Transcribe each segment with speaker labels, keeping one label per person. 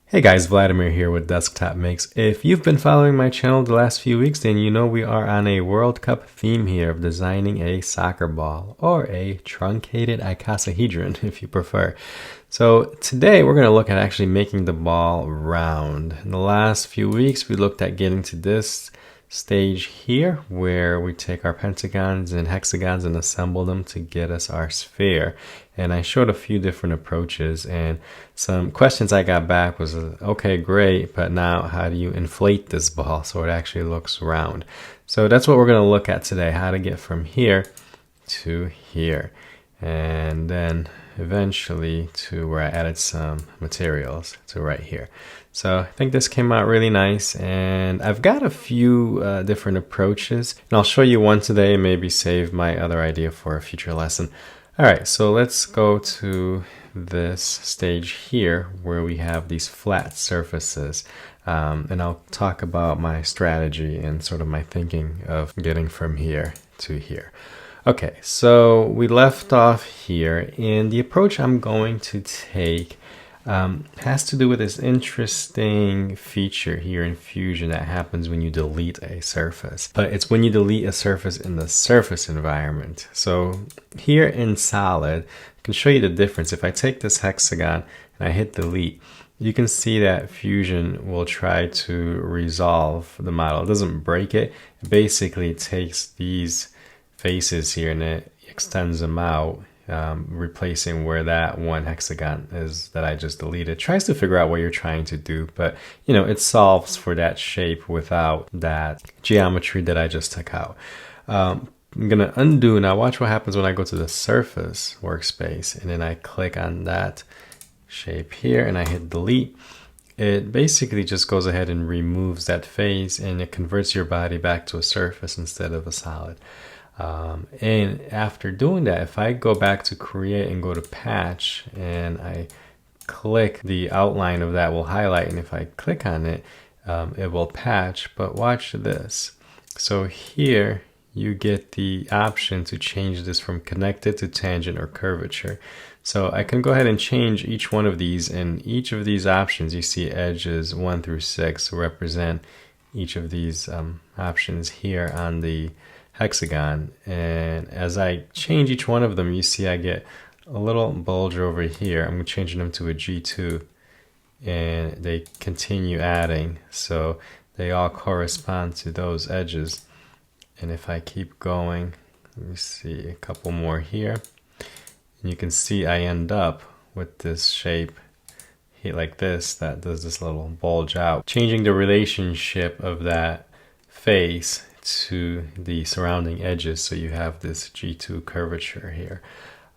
Speaker 1: Hey guys, Vladimir here with Desktop Mix. If you've been following my channel the last few weeks, then you know we are on a World Cup theme here of designing a soccer ball, or a truncated icosahedron if you prefer. So today we're going to look at actually making the ball round. In the last few weeks we looked at getting to this stage here where we take our pentagons and hexagons and assemble them to get us our sphere. And I showed a few different approaches, and some questions I got back was, okay, great, but now how do you inflate this ball so it actually looks round? So that's what we're going to look at today, how to get from here to here, and then eventually to where I added some materials to right here. So I think this came out really nice, and I've got a few different approaches, and I'll show you one today and maybe save my other idea for a future lesson. All right, so let's go to this stage here where we have these flat surfaces, and I'll talk about my strategy and sort of my thinking of getting from here to here. Okay, so we left off here, and the approach I'm going to take has to do with this interesting feature here in Fusion that happens when you delete a surface. But it's when you delete a surface in the surface environment. So here in Solid, I can show you the difference. If I take this hexagon and I hit delete, you can see that Fusion will try to resolve the model. It doesn't break it. It basically takes these faces here and it extends them out, replacing where that one hexagon is that I just deleted. It tries to figure out what you're trying to do, but you know, it solves for that shape without that geometry that I just took out. I'm gonna undo. Now watch what happens when I go to the surface workspace and then I click on that shape here and I hit delete. It basically just goes ahead and removes that face and it converts your body back to a surface instead of a solid. And after doing that, if I go back to create and go to patch and I click, the outline of that will highlight, and if I click on it, it will patch. But watch this. So here you get the option to change this from connected to tangent or curvature. So I can go ahead and change each one of these, and each of these options, you see edges 1 through 6 represent each of these options here on the hexagon. And as I change each one of them, you see I get a little bulge over here. I'm changing them to a G2 and they continue adding, so they all correspond to those edges. And if I keep going, let me see a couple more here, and you can see I end up with this shape here like this that does this little bulge out, changing the relationship of that face to the surrounding edges, so you have this G2 curvature here.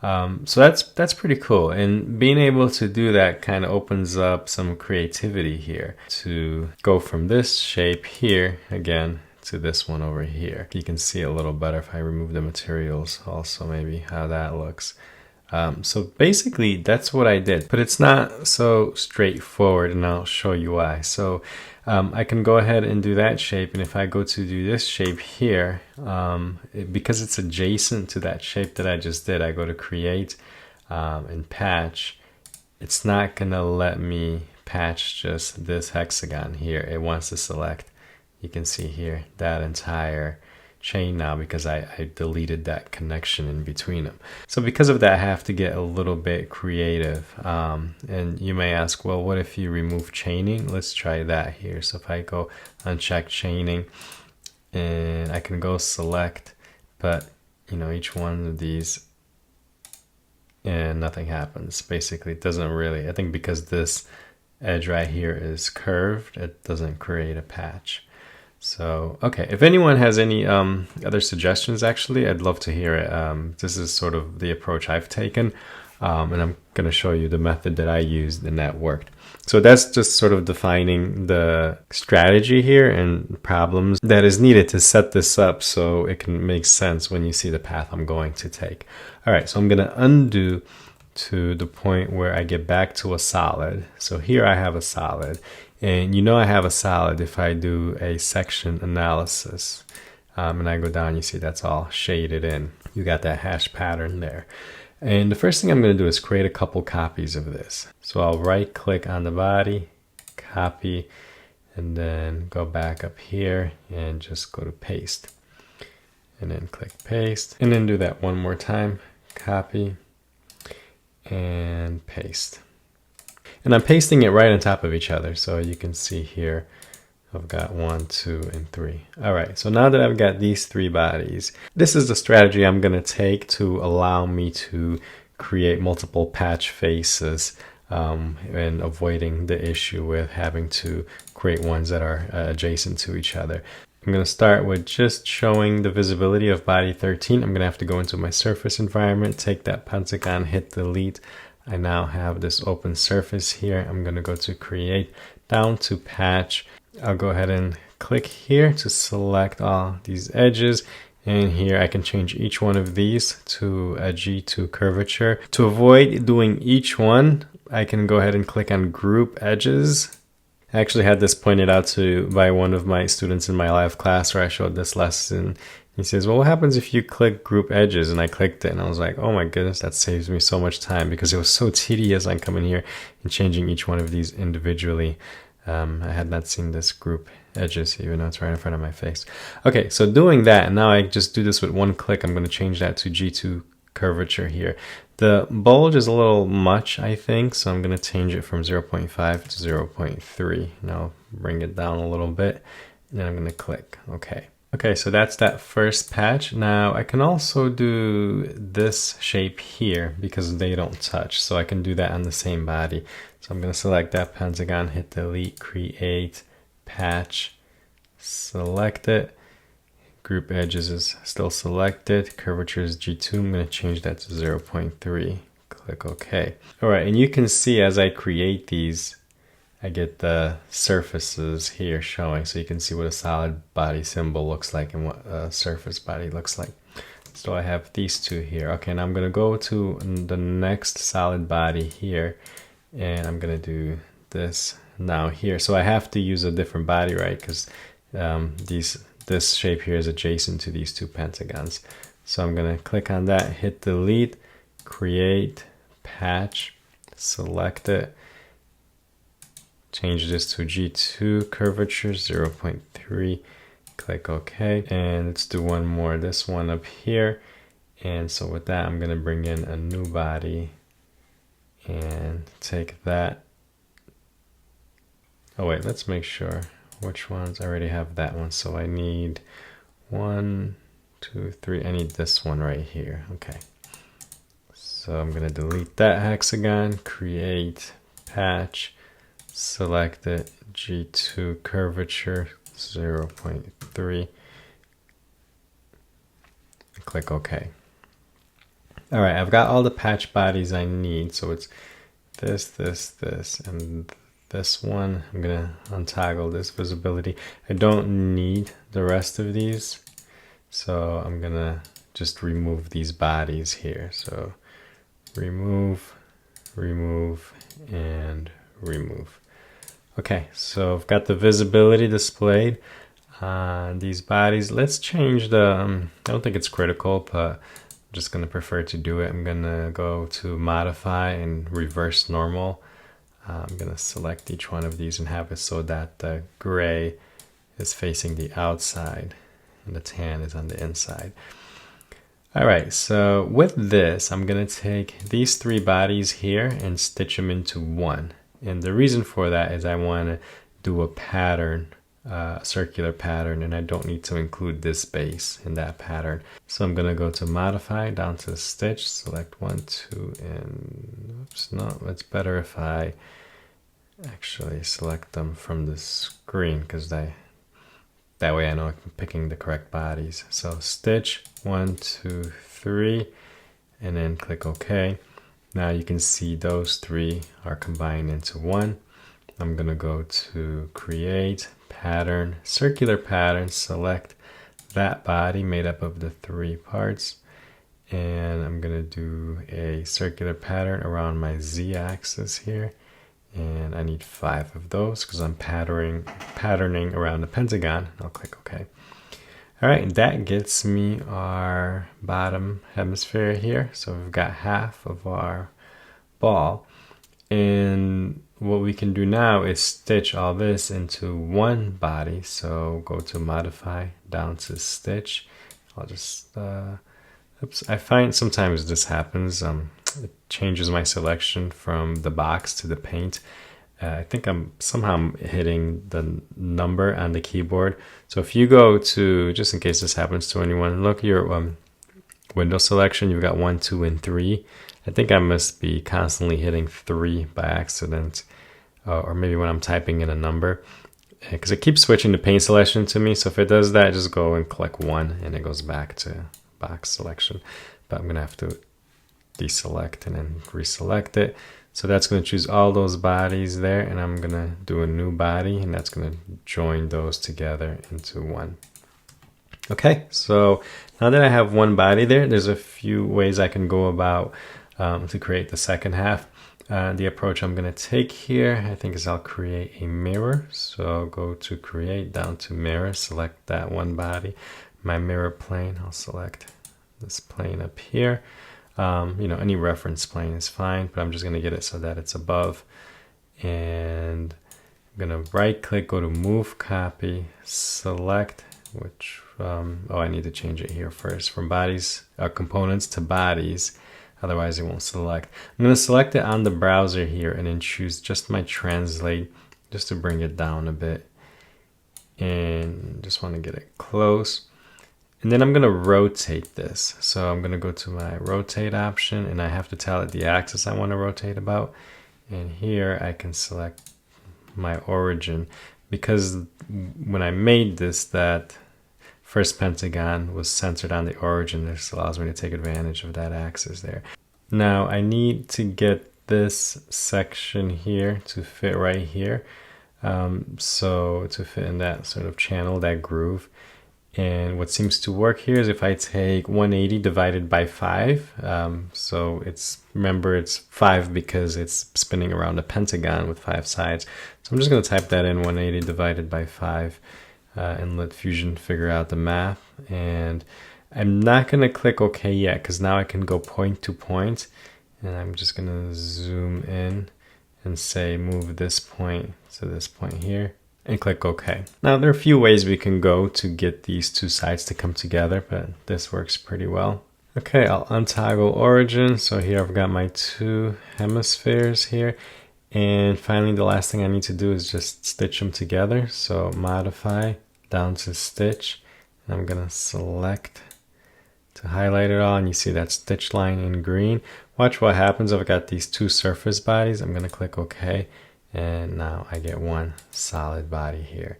Speaker 1: So that's pretty cool, and being able to do that kind of opens up some creativity here to go from this shape here again to this one over here. You can see a little better if I remove the materials also, maybe how that looks. So basically that's what I did, but it's not so straightforward, and I'll show you why. So I can go ahead and do that shape, and if I go to do this shape here, because it's adjacent to that shape that I just did, I go to create and patch. It's not gonna let me patch just this hexagon here. It wants to select, you can see here, that entire chain now, because I deleted that connection in between them. So because of that, I have to get a little bit creative. And you may ask, well, what if you remove chaining? Let's try that here. So if I go uncheck chaining, and I can go select, but you know, each one of these, and nothing happens. Basically, it doesn't really, I think because this edge right here is curved, it doesn't create a patch. So, okay, if anyone has any other suggestions, actually, I'd love to hear it. This is sort of the approach I've taken, and I'm going to show you the method that I used and that worked. So that's just sort of defining the strategy here and problems that is needed to set this up so it can make sense when you see the path I'm going to take. All right, so I'm going to undo to the point where I get back to a solid. So here I have a solid. And you know I have a solid if I do a section analysis. And I go down, you see that's all shaded in. You got that hash pattern there. And the first thing I'm going to do is create a couple copies of this. So I'll right click on the body copy, and then go back up here and just go to paste. And then click paste, and then do that one more time. Copy and paste. And I'm pasting it right on top of each other. So you can see here, I've got 1, 2, and 3. All right, so now that I've got these 3 bodies, this is the strategy I'm gonna take to allow me to create multiple patch faces and avoiding the issue with having to create ones that are adjacent to each other. I'm going to start with just showing the visibility of body 13. I'm going to have to go into my surface environment, take that pentagon, hit delete. I now have this open surface here. I'm going to go to create, down to patch. I'll go ahead and click here to select all these edges. And here I can change each one of these to a G2 curvature. To avoid doing each one, I can go ahead and click on group edges. I actually had this pointed out to by one of my students in my live class where I showed this lesson. He says, well, what happens if you click group edges? And I clicked it and I was like, oh my goodness, that saves me so much time because it was so tedious on coming here and changing each one of these individually. I had not seen this group edges, even though it's right in front of my face. Okay, so doing that, and now I just do this with one click. I'm going to change that to G2 curvature here. The bulge is a little much, I think, so I'm going to change it from 0.5 to 0.3. Now bring it down a little bit, and then I'm going to click OK. Okay, so that's that first patch. Now I can also do this shape here because they don't touch, so I can do that on the same body. So I'm going to select that pentagon, hit delete, create, patch, select it. Group edges is still selected. Curvature is G2. I'm going to change that to 0.3. Click OK. All right, and you can see as I create these, I get the surfaces here showing. So you can see what a solid body symbol looks like and what a surface body looks like. So I have these two here. Okay, now I'm going to go to the next solid body here. And I'm going to do this now here. So I have to use a different body, right? Because this shape here is adjacent to these two pentagons. So I'm going to click on that, hit delete, create, patch, select it, change this to G2 curvature 0.3, click OK. And let's do one more, this one up here. And so with that, I'm going to bring in a new body and take that. Oh wait, let's make sure which ones. I already have that one, so I need 1, 2, 3. I need this one right here. Okay, so I'm gonna delete that hexagon, create, patch, select it, G2 curvature 0.3, click OK. All right, I've got all the patch bodies I need. So it's this, and this one. I'm gonna untoggle this visibility. I don't need the rest of these, so I'm gonna just remove these bodies here. So remove, remove, and remove. Okay, so I've got the visibility displayed on these bodies. Let's change the, I don't think it's critical, but I'm just going to prefer to do it. I'm going to go to modify and reverse normal. I'm going to select each one of these and have it so that the gray is facing the outside and the tan is on the inside. All right, so with this, I'm going to take these 3 bodies here and stitch them into one. And the reason for that is I want to do a pattern, circular pattern, and I don't need to include this base in that pattern. So I'm going to go to modify, down to stitch, select 1, 2, and oops, no, it's better if I actually select them from the screen because that way I know I'm picking the correct bodies. So stitch 1, 2, 3, and then click OK. Now you can see those 3 are combined into one. I'm going to go to create, pattern, circular pattern, select that body made up of the 3 parts. And I'm going to do a circular pattern around my Z-axis here. And I need 5 of those because I'm patterning around the pentagon. I'll click OK. All right, that gets me our bottom hemisphere here. So we've got half of our ball. And what we can do now is stitch all this into one body. So go to modify, down to stitch. I'll just, oops, I find sometimes this happens. It changes my selection from the box to the paint. I think I'm somehow hitting the number on the keyboard. So if you go to, just in case this happens to anyone, look at your window selection. You've got 1, 2, and 3. I think I must be constantly hitting 3 by accident, or maybe when I'm typing in a number, because it keeps switching the paint selection to me. So if it does that, just go and click 1 and it goes back to box selection. But I'm gonna have to deselect and then reselect it. So that's going to choose all those bodies there, and I'm going to do a new body, and that's going to join those together into one. Okay, so now that I have one body there, there's a few ways I can go about to create the second half. The approach I'm going to take here, I think, is I'll create a mirror. So I'll go to create, down to mirror, select that one body. My mirror plane, I'll select this plane up here. Any reference plane is fine, but I'm just going to get it so that it's above. And I'm going to right click, go to move copy, select, which, I need to change it here first, from bodies, components to bodies. Otherwise it won't select. I'm going to select it on the browser here and then choose just my translate, just to bring it down a bit. And just want to get it close. And then I'm going to rotate this. So I'm going to go to my rotate option, and I have to tell it the axis I want to rotate about. And here I can select my origin, because when I made this, that first pentagon was centered on the origin. This allows me to take advantage of that axis there. Now I need to get this section here to fit right here. So to fit in that sort of channel, that groove. And what seems to work here is if I take 180 divided by 5, so remember it's 5 because it's spinning around a pentagon with 5 sides. So I'm just going to type that in, 180 divided by 5, and let Fusion figure out the math. And I'm not going to click OK yet, because now I can go point to point, and I'm just going to zoom in and say move this point to this point here, and click OK. Now there are a few ways we can go to get these two sides to come together, but this works pretty well. Okay, I'll untoggle origin. So here I've got my two hemispheres here. And finally, the last thing I need to do is just stitch them together. So modify, down to stitch. And I'm gonna select to highlight it all, and you see that stitch line in green. Watch what happens if I got these two surface bodies. I'm gonna click OK. And now I get one solid body here.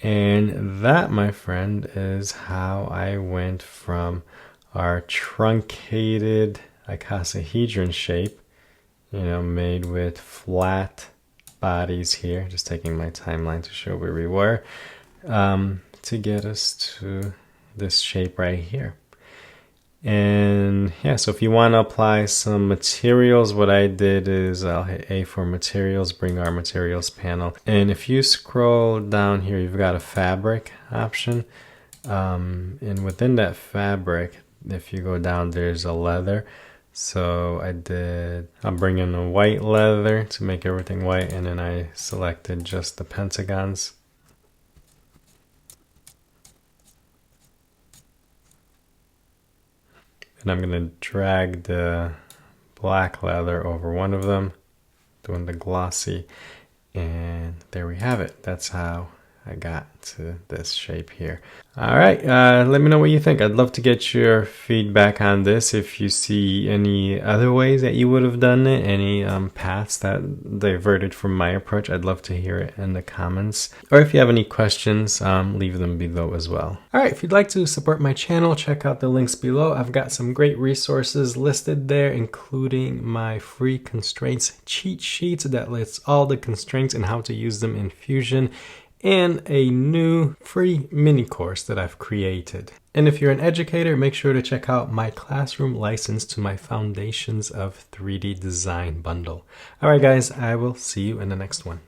Speaker 1: And that, my friend, is how I went from our truncated icosahedron shape, made with flat bodies here, just taking my timeline to show where we were, to get us to this shape right here. And yeah, so if you want to apply some materials, what I did is I'll hit A for materials, bring our materials panel. And if you scroll down here, you've got a fabric option. And within that fabric, if you go down, there's a leather. So I'm bringing a white leather to make everything white. And then I selected just the pentagons. And I'm going to drag the black leather over one of them, doing the glossy, and there we have it. That's how I got to this shape here. All right, let me know what you think. I'd love to get your feedback on this. If you see any other ways that you would have done it, any paths that diverted from my approach, I'd love to hear it in the comments. Or if you have any questions, leave them below as well. All right, if you'd like to support my channel, check out the links below. I've got some great resources listed there, including my free constraints cheat sheet that lists all the constraints and how to use them in Fusion, and a new free mini course that I've created. And if you're an educator, make sure to check out my classroom license to my Foundations of 3D Design bundle. All right, guys, I will see you in the next one.